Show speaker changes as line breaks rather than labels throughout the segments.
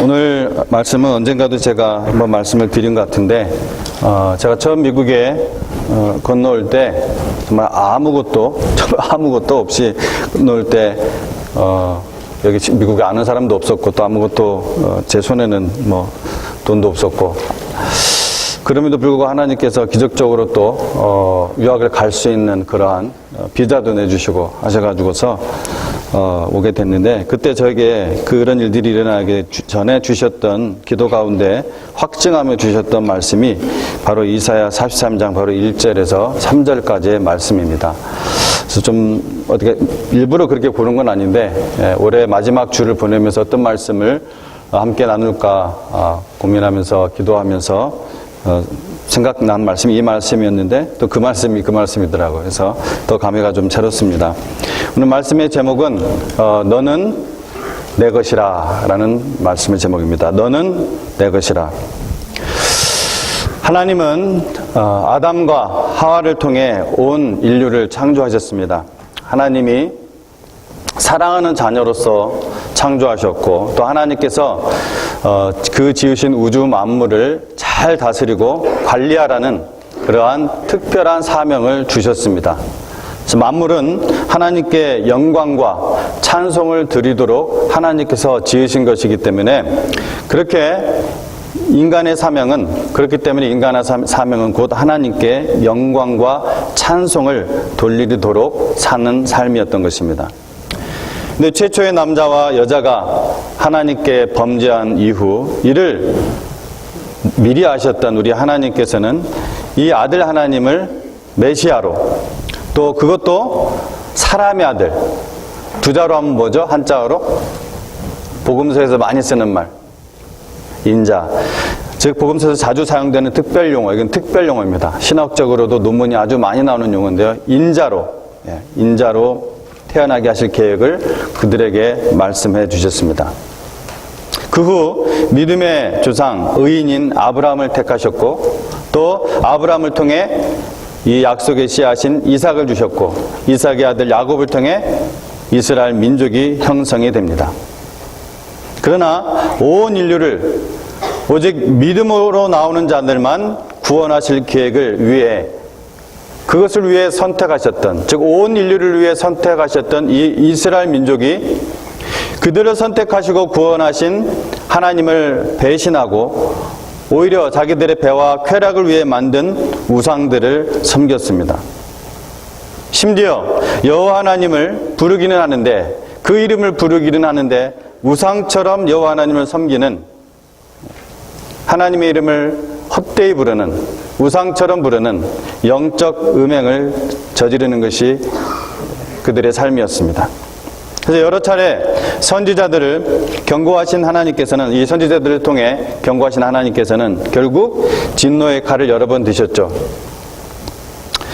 오늘 말씀은 언젠가도 제가 한번 말씀을 드린 것 같은데, 제가 처음 미국에 건너올 때 정말 아무것도 없이 건너올 때, 여기 미국에 아는 사람도 없었고, 또 아무것도 제 손에는 뭐 돈도 없었고, 그럼에도 불구하고 하나님께서 기적적으로 또 유학을 갈 수 있는 그러한 비자도 내주시고 하셔가지고서 오게 됐는데, 그때 저에게 그런 일들이 일어나기 전에 주셨던 기도 가운데 확증하며 주셨던 말씀이 바로 이사야 43장 바로 1절에서 3절까지의 말씀입니다. 그래서 좀 어떻게 일부러 그렇게 보는 건 아닌데, 올해 마지막 주를 보내면서 어떤 말씀을 함께 나눌까 고민하면서 기도하면서 생각난 말씀이 이 말씀이었는데, 또 그 말씀이 그 말씀이더라고요. 그래서 더 감회가 좀 새롭습니다. 오늘 말씀의 제목은 너는 내 것이라 라는 말씀의 제목입니다. 너는 내 것이라. 하나님은 아담과 하와를 통해 온 인류를 창조하셨습니다. 하나님이 사랑하는 자녀로서 창조하셨고, 또 하나님께서 그 지으신 우주 만물을 잘 다스리고 관리하라는 그러한 특별한 사명을 주셨습니다. 만물은 하나님께 영광과 찬송을 드리도록 하나님께서 지으신 것이기 때문에, 인간의 사명은 곧 하나님께 영광과 찬송을 돌리도록 사는 삶이었던 것입니다. 근데 최초의 남자와 여자가 하나님께 범죄한 이후 이를 미리 아셨던 우리 하나님께서는 이 아들 하나님을 메시아로, 또 그것도 사람의 아들, 두 자로 하면 뭐죠? 한자어로? 복음서에서 많이 쓰는 말, 인자. 즉 복음서에서 자주 사용되는 특별 용어, 이건 특별 용어입니다. 신학적으로도 논문이 아주 많이 나오는 용어인데요. 인자로 태어나게 하실 계획을 그들에게 말씀해 주셨습니다. 그 후 믿음의 조상 의인인 아브라함을 택하셨고, 또 아브라함을 통해 이 약속의 씨앗인 이삭을 주셨고, 이삭의 아들 야곱을 통해 이스라엘 민족이 형성이 됩니다. 그러나 온 인류를 오직 믿음으로 나오는 자들만 구원하실 계획을 위해, 그것을 위해 선택하셨던, 즉 온 인류를 위해 선택하셨던 이 이스라엘 민족이 그들을 선택하시고 구원하신 하나님을 배신하고 오히려 자기들의 배와 쾌락을 위해 만든 우상들을 섬겼습니다. 심지어 여호와 하나님을 부르기는 하는데, 그 이름을 부르기는 하는데 우상처럼 여호와 하나님을 섬기는, 하나님의 이름을 헛되이 부르는, 우상처럼 부르는 영적 음행을 저지르는 것이 그들의 삶이었습니다. 그래서 여러 차례 선지자들을 경고하신 하나님께서는, 이 선지자들을 통해 경고하신 하나님께서는 결국 진노의 칼을 여러 번 드셨죠.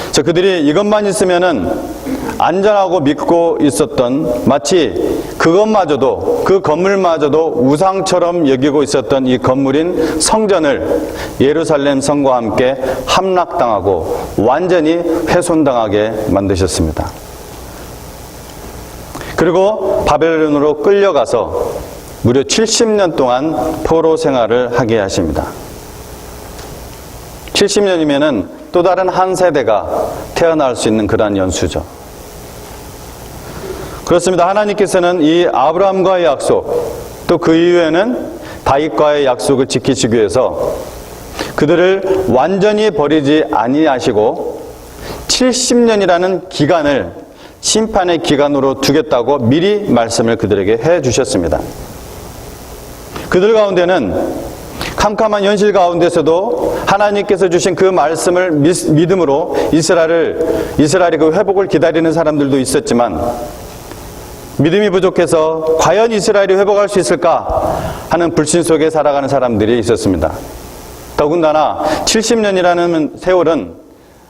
그래서 그들이 이것만 있으면은 안전하고 믿고 있었던, 마치 그것마저도, 그 건물마저도 우상처럼 여기고 있었던 이 건물인 성전을 예루살렘 성과 함께 함락당하고 완전히 훼손당하게 만드셨습니다. 그리고 바벨론으로 끌려가서 무려 70년 동안 포로 생활을 하게 하십니다. 70년이면은 또 다른 한 세대가 태어날 수 있는 그러한 연수죠. 그렇습니다. 하나님께서는 이 아브라함과의 약속, 또 그 이후에는 다윗과의 약속을 지키시기 위해서 그들을 완전히 버리지 아니하시고 70년이라는 기간을 심판의 기간으로 두겠다고 미리 말씀을 그들에게 해 주셨습니다. 그들 가운데는 캄캄한 현실 가운데서도 하나님께서 주신 그 말씀을 믿음으로 이스라엘의 그 회복을 기다리는 사람들도 있었지만, 믿음이 부족해서 과연 이스라엘이 회복할 수 있을까 하는 불신 속에 살아가는 사람들이 있었습니다. 더군다나 70년이라는 세월은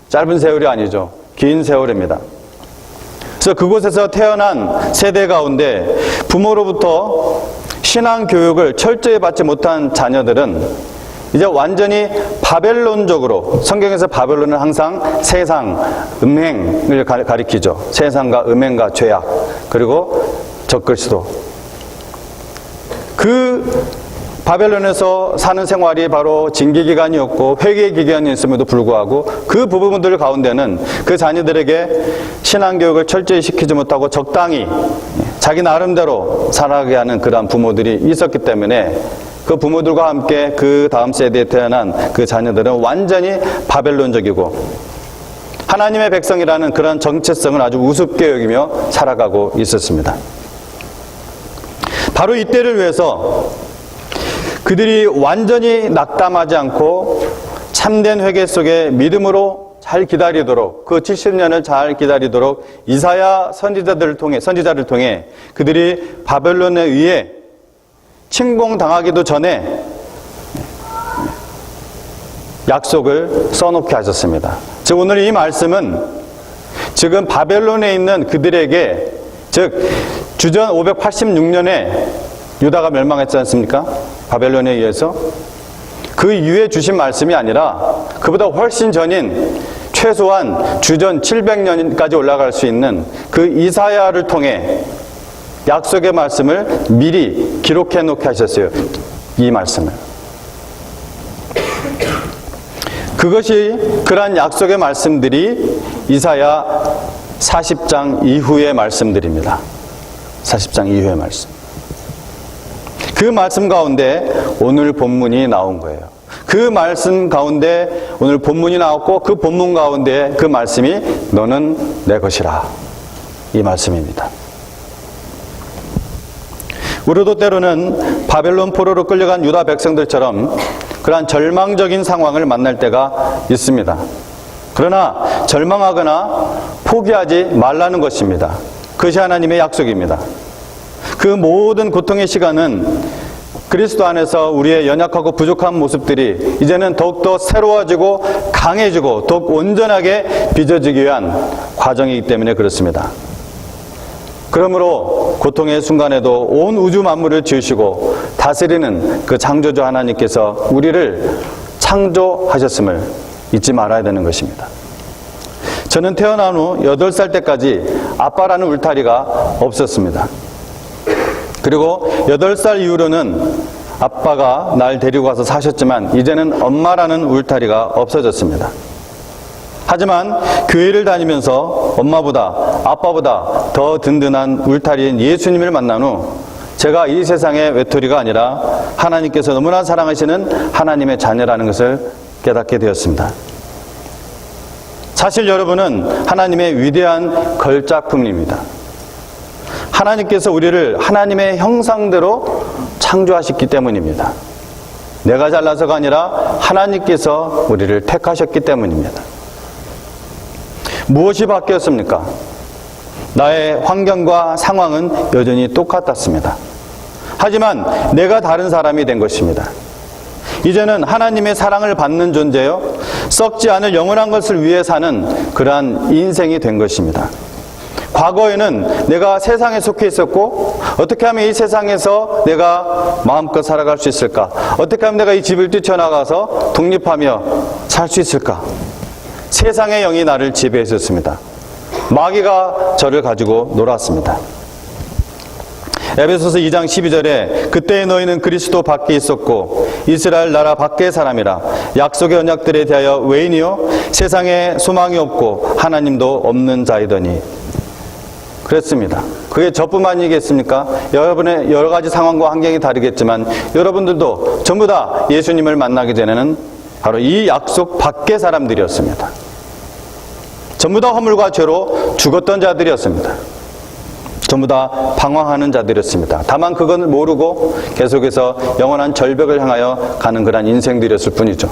짧은 세월이 아니죠. 긴 세월입니다. 그래서 그곳에서 태어난 세대 가운데 부모로부터 신앙 교육을 철저히 받지 못한 자녀들은 이제 완전히 바벨론적으로, 성경에서 바벨론은 항상 세상, 음행을 가리키죠. 세상과 음행과 죄악, 그리고 적그리스도. 그 바벨론에서 사는 생활이 바로 징계기간이었고 회개기간이었음에도 불구하고 그 부분들 가운데는 그 자녀들에게 신앙교육을 철저히 시키지 못하고 적당히 자기 나름대로 살아가게 하는 그러한 부모들이 있었기 때문에 그 부모들과 함께 그 다음 세대에 태어난 그 자녀들은 완전히 바벨론적이고 하나님의 백성이라는 그런 정체성을 아주 우습게 여기며 살아가고 있었습니다. 바로 이때를 위해서 그들이 완전히 낙담하지 않고 참된 회개 속에 믿음으로 잘 기다리도록 그 70년을 잘 기다리도록 이사야 선지자를 통해 그들이 바벨론에 의해 침공당하기도 전에 약속을 써놓게 하셨습니다. 즉 오늘 이 말씀은 지금 바벨론에 있는 그들에게 즉 주전 586년에 유다가 멸망했지 않습니까? 바벨론에 의해서 그 이후에 주신 말씀이 아니라 그보다 훨씬 전인 최소한 주전 700년까지 올라갈 수 있는 그 이사야를 통해 약속의 말씀을 미리 기록해 놓게 하셨어요. 이 말씀을. 그것이 그러한 약속의 말씀들이 이사야 40장 이후의 말씀들입니다. 40장 이후의 말씀. 그 말씀 가운데 오늘 본문이 나온 거예요. 그 말씀 가운데 오늘 본문이 나왔고 그 본문 가운데 그 말씀이 너는 내 것이라. 이 말씀입니다. 우리도 때로는 바벨론 포로로 끌려간 유다 백성들처럼 그러한 절망적인 상황을 만날 때가 있습니다. 그러나 절망하거나 포기하지 말라는 것입니다. 그것이 하나님의 약속입니다. 그 모든 고통의 시간은 그리스도 안에서 우리의 연약하고 부족한 모습들이 이제는 더욱더 새로워지고 강해지고 더욱 온전하게 빚어지기 위한 과정이기 때문에 그렇습니다. 그러므로 고통의 순간에도 온 우주 만물을 지으시고 다스리는 그 창조주 하나님께서 우리를 창조하셨음을 잊지 말아야 되는 것입니다. 저는 태어난 후 8살 때까지 아빠라는 울타리가 없었습니다. 그리고 8살 이후로는 아빠가 날 데리고 가서 사셨지만 이제는 엄마라는 울타리가 없어졌습니다. 하지만 교회를 다니면서 엄마보다 아빠보다 더 든든한 울타리인 예수님을 만난 후 제가 이 세상의 외톨이가 아니라 하나님께서 너무나 사랑하시는 하나님의 자녀라는 것을 깨닫게 되었습니다. 사실 여러분은 하나님의 위대한 걸작품입니다. 하나님께서 우리를 하나님의 형상대로 창조하셨기 때문입니다. 내가 잘나서가 아니라 하나님께서 우리를 택하셨기 때문입니다. 무엇이 바뀌었습니까? 나의 환경과 상황은 여전히 똑같았습니다. 하지만 내가 다른 사람이 된 것입니다. 이제는 하나님의 사랑을 받는 존재요, 썩지 않을 영원한 것을 위해 사는 그러한 인생이 된 것입니다. 과거에는 내가 세상에 속해 있었고 어떻게 하면 이 세상에서 내가 마음껏 살아갈 수 있을까? 어떻게 하면 내가 이 집을 뛰쳐나가서 독립하며 살 수 있을까? 세상의 영이 나를 지배했었습니다. 마귀가 저를 가지고 놀았습니다. 에베소서 2장 12절에 그때의 너희는 그리스도 밖에 있었고 이스라엘 나라 밖의 사람이라 약속의 언약들에 대하여 외인이요 세상에 소망이 없고 하나님도 없는 자이더니 그랬습니다. 그게 저뿐만이겠습니까? 여러분의 여러 가지 상황과 환경이 다르겠지만 여러분들도 전부 다 예수님을 만나기 전에는 바로 이 약속 밖의 사람들이었습니다. 전부 다 허물과 죄로 죽었던 자들이었습니다. 전부 다 방황하는 자들이었습니다. 다만 그건 모르고 계속해서 영원한 절벽을 향하여 가는 그런 인생들이었을 뿐이죠.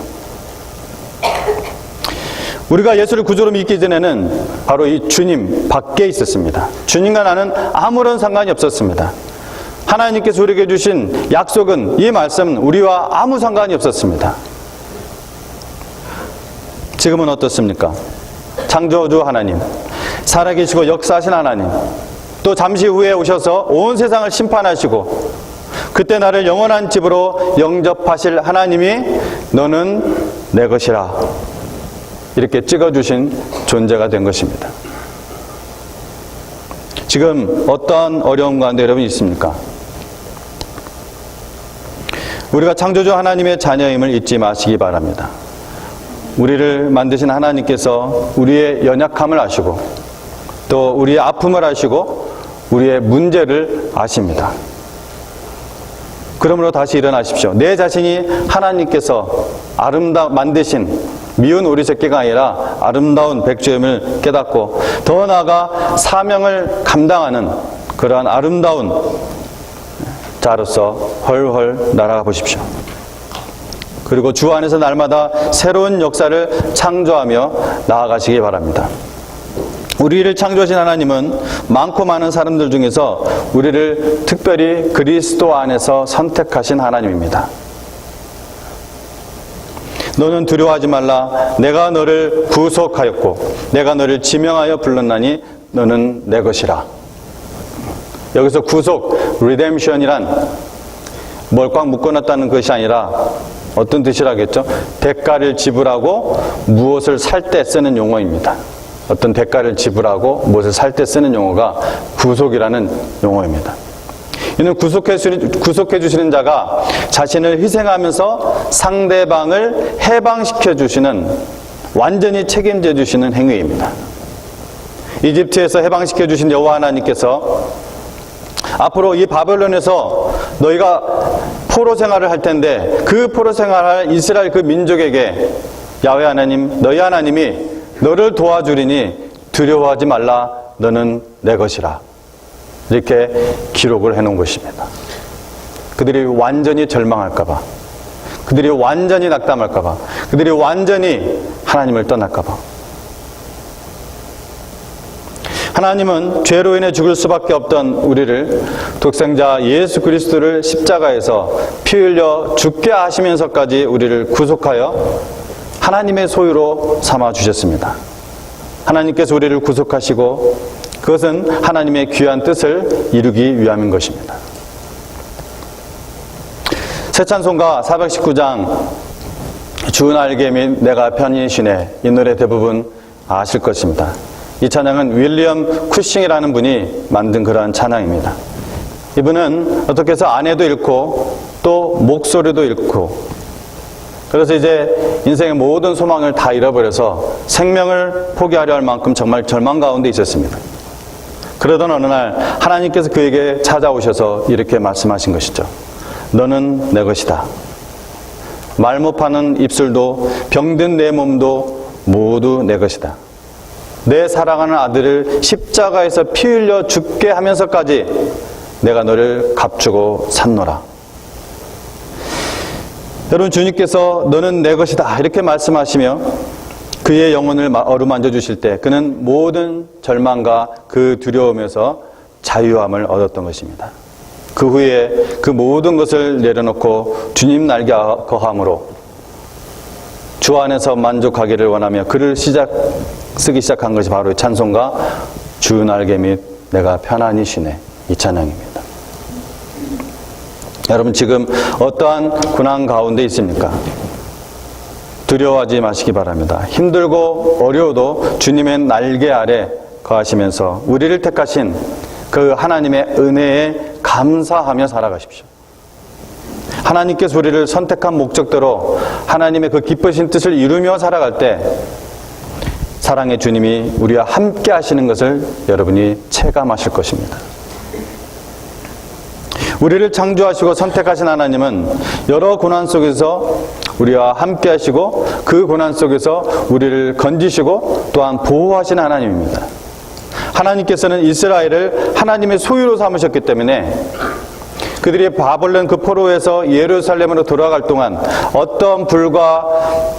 우리가 예수를 구주로 믿기 전에는 바로 이 주님 밖에 있었습니다. 주님과 나는 아무런 상관이 없었습니다. 하나님께서 우리에게 주신 약속은, 이 말씀은 우리와 아무 상관이 없었습니다. 지금은 어떻습니까? 창조주 하나님, 살아계시고 역사하신 하나님, 또 잠시 후에 오셔서 온 세상을 심판하시고 그때 나를 영원한 집으로 영접하실 하나님이 너는 내 것이라 이렇게 찍어주신 존재가 된 것입니다. 지금 어떠한 어려움 가운데 여러분이 있습니까? 우리가 창조주 하나님의 자녀임을 잊지 마시기 바랍니다. 우리를 만드신 하나님께서 우리의 연약함을 아시고 또 우리의 아픔을 아시고 우리의 문제를 아십니다. 그러므로 다시 일어나십시오. 내 자신이 하나님께서 만드신 미운 우리 새끼가 아니라 아름다운 백조임을 깨닫고 더 나아가 사명을 감당하는 그러한 아름다운 자로서 훨훨 날아가 보십시오. 그리고 주 안에서 날마다 새로운 역사를 창조하며 나아가시기 바랍니다. 우리를 창조하신 하나님은 많고 많은 사람들 중에서 우리를 특별히 그리스도 안에서 선택하신 하나님입니다. 너는 두려워하지 말라. 내가 너를 구속하였고 내가 너를 지명하여 불렀나니 너는 내 것이라. 여기서 구속, redemption이란 뭘 꽉 묶어놨다는 것이 아니라 어떤 뜻이라겠죠? 대가를 지불하고 무엇을 살 때 쓰는 용어입니다. 어떤 대가를 지불하고 무엇을 살 때 쓰는 용어가 구속이라는 용어입니다. 이는 구속해 주시는 자가 자신을 희생하면서 상대방을 해방시켜 주시는, 완전히 책임져 주시는 행위입니다. 이집트에서 해방시켜 주신 여호와 하나님께서 앞으로 이 바벨론에서 너희가 포로 생활을 할 텐데 그 포로 생활할 이스라엘 그 민족에게 야훼 하나님, 너희 하나님이 너를 도와주리니 두려워하지 말라. 너는 내 것이라. 이렇게 기록을 해놓은 것입니다. 그들이 완전히 절망할까봐, 그들이 완전히 낙담할까봐, 그들이 완전히 하나님을 떠날까봐. 하나님은 죄로 인해 죽을 수밖에 없던 우리를, 독생자 예수 그리스도를 십자가에서 피 흘려 죽게 하시면서까지 우리를 구속하여 하나님의 소유로 삼아 주셨습니다. 하나님께서 우리를 구속하시고 그것은 하나님의 귀한 뜻을 이루기 위함인 것입니다. 새 찬송가 419장 주 날개 및 내가 편히 쉬네, 이 노래 대부분 아실 것입니다. 이 찬양은 윌리엄 쿠싱이라는 분이 만든 그러한 찬양입니다. 이분은 어떻게 해서 아내도 잃고 또 목소리도 잃고, 그래서 이제 인생의 모든 소망을 다 잃어버려서 생명을 포기하려 할 만큼 정말 절망 가운데 있었습니다. 그러던 어느 날 하나님께서 그에게 찾아오셔서 이렇게 말씀하신 것이죠. 너는 내 것이다. 말 못하는 입술도 병든 내 몸도 모두 내 것이다. 내 사랑하는 아들을 십자가에서 피 흘려 죽게 하면서까지 내가 너를 값주고 샀노라. 여러분, 주님께서 너는 내 것이다 이렇게 말씀하시며 그의 영혼을 어루만져 주실 때 그는 모든 절망과 그 두려움에서 자유함을 얻었던 것입니다. 그 후에 그 모든 것을 내려놓고 주님 날개 거함으로 주 안에서 만족하기를 원하며 글을 쓰기 시작한 것이 바로 찬송가 주 날개 및 내가 편안히 쉬네, 이 찬양입니다. 여러분, 지금 어떠한 고난 가운데 있습니까? 두려워하지 마시기 바랍니다. 힘들고 어려워도 주님의 날개 아래 거하시면서 우리를 택하신 그 하나님의 은혜에 감사하며 살아가십시오. 하나님께서 우리를 선택한 목적대로 하나님의 그 기쁘신 뜻을 이루며 살아갈 때 사랑의 주님이 우리와 함께 하시는 것을 여러분이 체감하실 것입니다. 우리를 창조하시고 선택하신 하나님은 여러 고난 속에서 우리와 함께 하시고 그 고난 속에서 우리를 건지시고 또한 보호하시는 하나님입니다. 하나님께서는 이스라엘을 하나님의 소유로 삼으셨기 때문에 그들이 바벨론 그 포로에서 예루살렘으로 돌아갈 동안 어떤 불과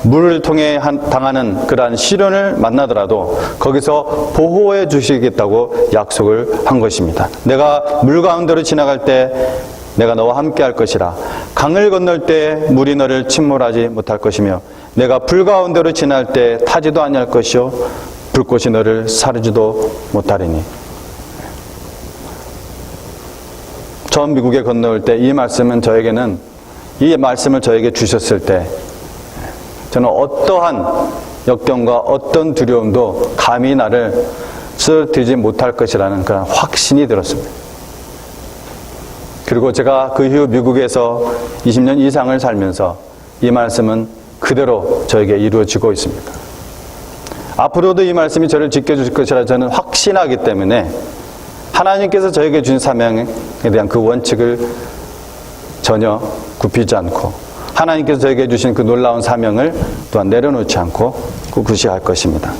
물을 통해 당하는 그러한 시련을 만나더라도 거기서 보호해 주시겠다고 약속을 한 것입니다. 내가 물 가운데로 지나갈 때 내가 너와 함께 할 것이라. 강을 건널 때 물이 너를 침몰하지 못할 것이며 내가 불 가운데로 지날 때 타지도 아니할 것이요 불꽃이 너를 사르지도 못하리니. 처음 미국에 건너올 때 이 말씀을 저에게 주셨을 때 저는 어떠한 역경과 어떤 두려움도 감히 나를 쓰러뜨리지 못할 것이라는 그런 확신이 들었습니다. 그리고 제가 그 이후 미국에서 20년 이상을 살면서 이 말씀은 그대로 저에게 이루어지고 있습니다. 앞으로도 이 말씀이 저를 지켜줄 것이라 저는 확신하기 때문에 하나님께서 저에게 주신 사명에 대한 그 원칙을 전혀 굽히지 않고 하나님께서 저에게 주신 그 놀라운 사명을 또한 내려놓지 않고 굳이 할 것입니다.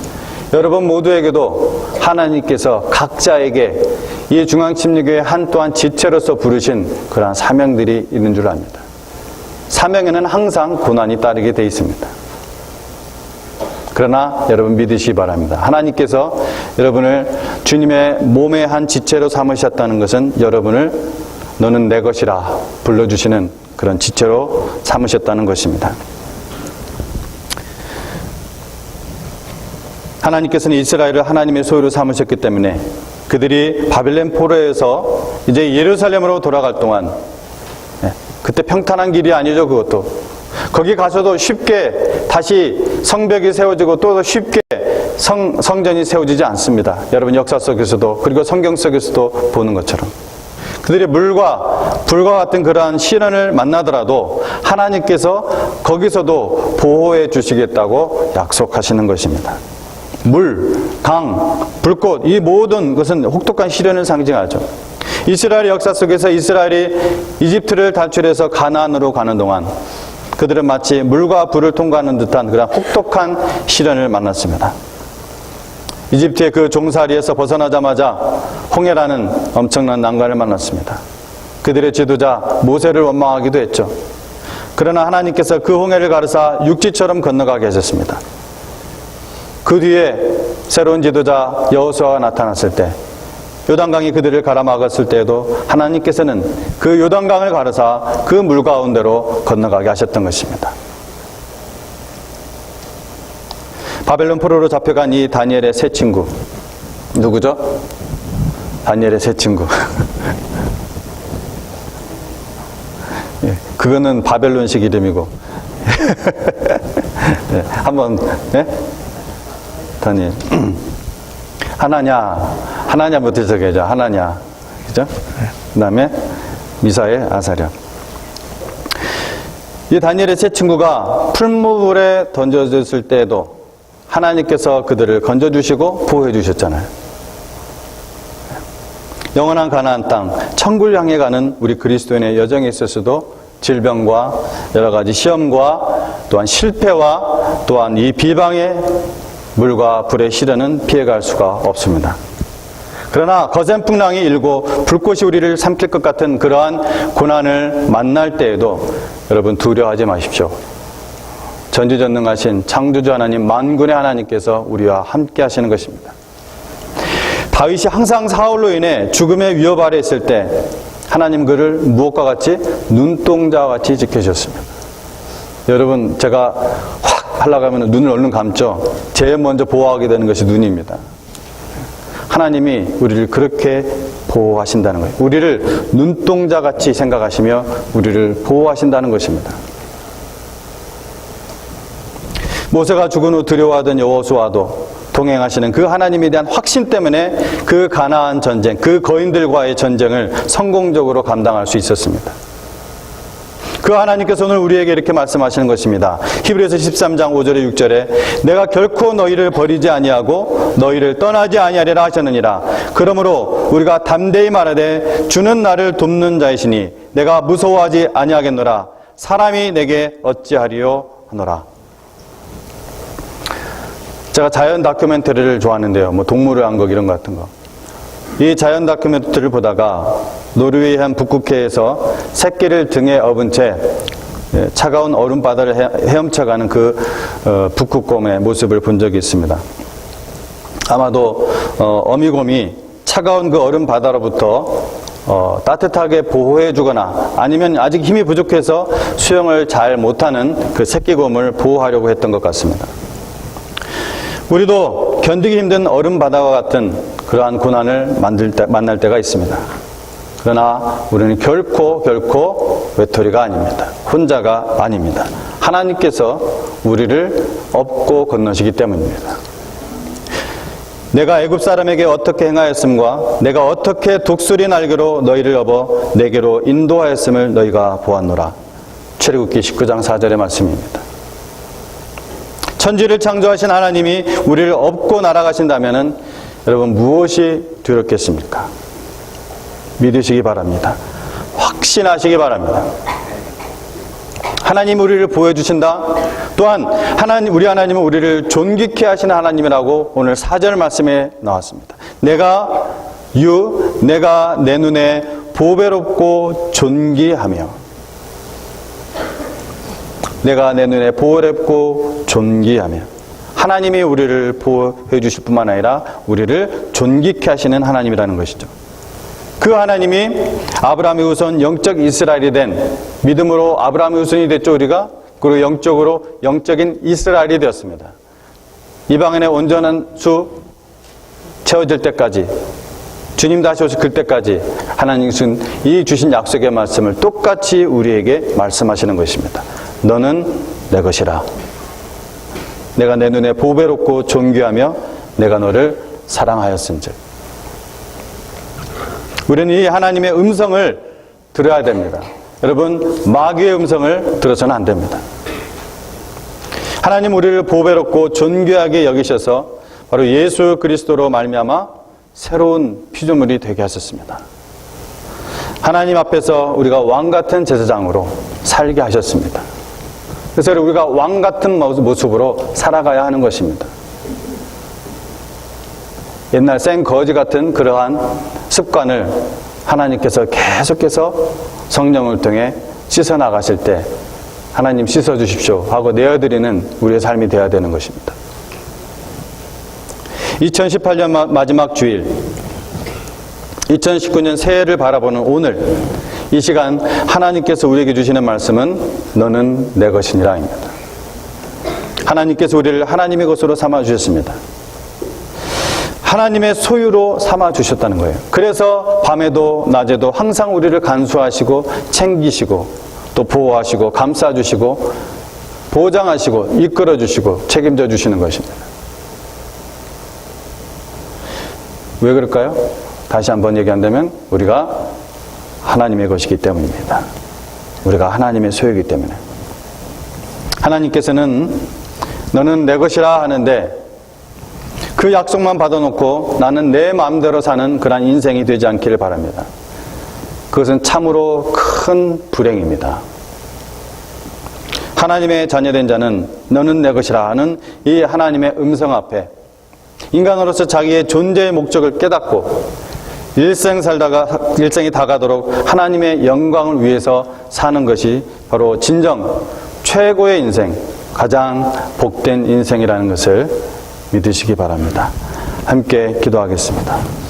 여러분 모두에게도 하나님께서 각자에게 이 중앙침례교회 한 또한 지체로서 부르신 그러한 사명들이 있는 줄 압니다. 사명에는 항상 고난이 따르게 되어 있습니다. 그러나 여러분 믿으시기 바랍니다. 하나님께서 여러분을 주님의 몸의 한 지체로 삼으셨다는 것은 여러분을 너는 내 것이라 불러주시는 그런 지체로 삼으셨다는 것입니다. 하나님께서는 이스라엘을 하나님의 소유로 삼으셨기 때문에 그들이 바벨론 포로에서 이제 예루살렘으로 돌아갈 동안 그때 평탄한 길이 아니죠. 그것도 거기 가서도 쉽게 다시 성벽이 세워지고 또 쉽게 성전이 세워지지 않습니다. 여러분 역사 속에서도 그리고 성경 속에서도 보는 것처럼 그들이 물과 불과 같은 그러한 시련을 만나더라도 하나님께서 거기서도 보호해 주시겠다고 약속하시는 것입니다. 물, 강, 불꽃 이 모든 것은 혹독한 시련을 상징하죠. 이스라엘 역사 속에서 이스라엘이 이집트를 탈출해서 가나안으로 가는 동안 그들은 마치 물과 불을 통과하는 듯한 그런 혹독한 시련을 만났습니다. 이집트의 그 종살이에서 벗어나자마자 홍해라는 엄청난 난관을 만났습니다. 그들의 지도자 모세를 원망하기도 했죠. 그러나 하나님께서 그 홍해를 가르사 육지처럼 건너가게 하셨습니다. 그 뒤에 새로운 지도자 여호수아가 나타났을 때 요단강이 그들을 가라막았을 때에도 하나님께서는 그 요단강을 가르사 그 물 가운데로 건너가게 하셨던 것입니다. 바벨론 포로로 잡혀간 이 다니엘의 세 친구 누구죠? 다니엘의 세 친구 예, 그거는 바벨론식 이름이고 예, 한번 다니엘 하나냐부터 저기죠. 하나냐 그죠? 그 다음에 미사엘, 아사랴. 이 다니엘의 세 친구가 풀무불에 던져졌을 때에도 하나님께서 그들을 건져주시고 보호해주셨잖아요. 영원한 가나안 땅, 천국을 향해 가는 우리 그리스도인의 여정에 있어서도 질병과 여러 가지 시험과 또한 실패와 또한 이 비방의 물과 불의 시련은 피해갈 수가 없습니다. 그러나 거센 풍랑이 일고 불꽃이 우리를 삼킬 것 같은 그러한 고난을 만날 때에도 여러분 두려워하지 마십시오. 전지전능하신 창조주 하나님 만군의 하나님께서 우리와 함께 하시는 것입니다. 다윗이 항상 사울로 인해 죽음의 위협 아래 있을 때 하나님 그를 무엇과 같이 눈동자와 같이 지켜주셨습니다. 여러분 제가 확 하려고 하면 눈을 얼른 감죠. 제일 먼저 보호하게 되는 것이 눈입니다. 하나님이 우리를 그렇게 보호하신다는 거예요. 우리를 눈동자같이 생각하시며 우리를 보호하신다는 것입니다. 모세가 죽은 후 두려워하던 여호수아도 동행하시는 그 하나님에 대한 확신 때문에 그 가나안 전쟁, 그 거인들과의 전쟁을 성공적으로 감당할 수 있었습니다. 그 하나님께서 오늘 우리에게 이렇게 말씀하시는 것입니다. 히브리서 13장 5절에 6절에 내가 결코 너희를 버리지 아니하고 너희를 떠나지 아니하리라 하셨느니라. 그러므로 우리가 담대히 말하되 주는 나를 돕는 자이시니 내가 무서워하지 아니하겠노라. 사람이 내게 어찌하리요 하노라. 제가 자연 다큐멘터리를 좋아하는데요. 뭐 동물의 왕국 이런 것 같은 거. 이 자연 다큐멘터리를 보다가 노르웨이 한 북극해에서 새끼를 등에 업은 채 차가운 얼음바다를 헤엄쳐가는 그 북극곰의 모습을 본 적이 있습니다. 아마도 어미곰이 차가운 그 얼음바다로부터 따뜻하게 보호해주거나 아니면 아직 힘이 부족해서 수영을 잘 못하는 그 새끼곰을 보호하려고 했던 것 같습니다. 우리도 견디기 힘든 얼음바다와 같은 그러한 고난을 만날 때가 있습니다. 그러나 우리는 결코 외톨이가 아닙니다. 혼자가 아닙니다. 하나님께서 우리를 업고 건너시기 때문입니다. 내가 애굽 사람에게 어떻게 행하였음과 내가 어떻게 독수리 날개로 너희를 업어 내게로 인도하였음을 너희가 보았노라. 출애굽기 19장 4절의 말씀입니다. 천지를 창조하신 하나님이 우리를 업고 날아가신다면 여러분 무엇이 두렵겠습니까? 믿으시기 바랍니다. 확신하시기 바랍니다. 하나님 우리를 보여주신다. 또한 우리 하나님은 우리를 존귀케 하시는 하나님이라고 오늘 4절 말씀에 나왔습니다. 내가 내 눈에 보배롭고 존귀하며, 내가 내 눈에 보배롭고 존귀하며, 하나님이 우리를 보호해 주실 뿐만 아니라 우리를 존귀케 하시는 하나님이라는 것이죠. 그 하나님이 아브라함의 후손 영적 이스라엘이 된, 믿음으로 아브라함의 후손이 됐죠 우리가. 그리고 영적으로 영적인 이스라엘이 되었습니다. 이방인의 온전한 수 채워질 때까지, 주님 다시 오실 그때까지 하나님은 이 주신 약속의 말씀을 똑같이 우리에게 말씀하시는 것입니다. 너는 내 것이라. 내가 내 눈에 보배롭고 존귀하며 내가 너를 사랑하였은즉. 우리는 이 하나님의 음성을 들어야 됩니다. 여러분, 마귀의 음성을 들어서는 안 됩니다. 하나님 우리를 보배롭고 존귀하게 여기셔서 바로 예수 그리스도로 말미암아 새로운 피조물이 되게 하셨습니다. 하나님 앞에서 우리가 왕같은 제사장으로 살게 하셨습니다. 그래서 우리가 왕같은 모습으로 살아가야 하는 것입니다. 옛날 생거지 같은 그러한 습관을 하나님께서 계속해서 성령을 통해 씻어나가실 때 하나님 씻어주십시오 하고 내어드리는 우리의 삶이 되어야 되는 것입니다. 2018년 마지막 주일, 2019년 새해를 바라보는 오늘, 이 시간 하나님께서 우리에게 주시는 말씀은 너는 내 것이니라입니다. 하나님께서 우리를 하나님의 것으로 삼아주셨습니다. 하나님의 소유로 삼아주셨다는 거예요. 그래서 밤에도 낮에도 항상 우리를 간수하시고 챙기시고 또 보호하시고 감싸주시고 보장하시고 이끌어주시고 책임져 주시는 것입니다. 왜 그럴까요? 다시 한번 얘기한다면 우리가 하나님의 것이기 때문입니다. 우리가 하나님의 소유이기 때문에. 하나님께서는 너는 내 것이라 하는데 그 약속만 받아놓고 나는 내 마음대로 사는 그런 인생이 되지 않기를 바랍니다. 그것은 참으로 큰 불행입니다. 하나님의 자녀된 자는 너는 내 것이라 하는 이 하나님의 음성 앞에 인간으로서 자기의 존재의 목적을 깨닫고 일생이 다가도록 하나님의 영광을 위해서 사는 것이 바로 진정 최고의 인생, 가장 복된 인생이라는 것을 믿으시기 바랍니다. 함께 기도하겠습니다.